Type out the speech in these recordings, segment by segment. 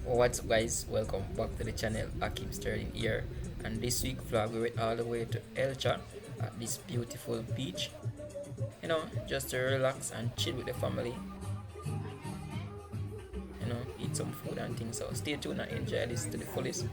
What's up guys, welcome back to the channel. Ackeem Sterling here, and this week vlog we went all the way to Hellshire at this beautiful beach, just to relax and chill with the family, eat some food and things. So stay tuned and enjoy this to the fullest.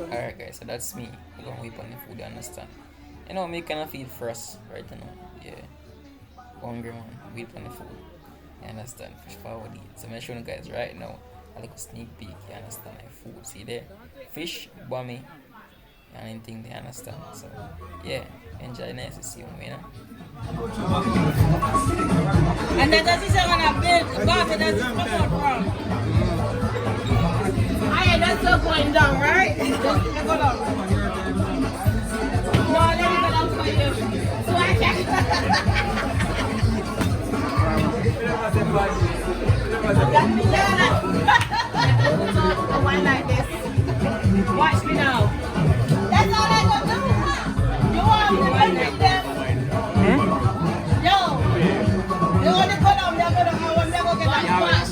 Alright guys, so that's me. We're gonna wait on the food, you understand? Me kind of feel first, right? Yeah. Hungry man, wait on the food. You understand? Push forward eat. So I'm showing you guys right now a little sneak peek, you understand? Like food. See there? Fish, bummy, and anything they understand. So yeah, enjoy nice to see you, And that is gonna build garden that's come out from. I that's still going down, right? Just go down. No, let me go down for you. So I can. Got me down. I want like this. Watch me now. That's all I gonna do. You want me to make them? Yo, you want to go down there? I will never get that watch.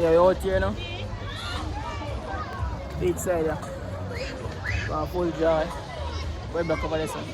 Yeah, you're out here now. Beach side, yeah. Full joy. We're back over there, son.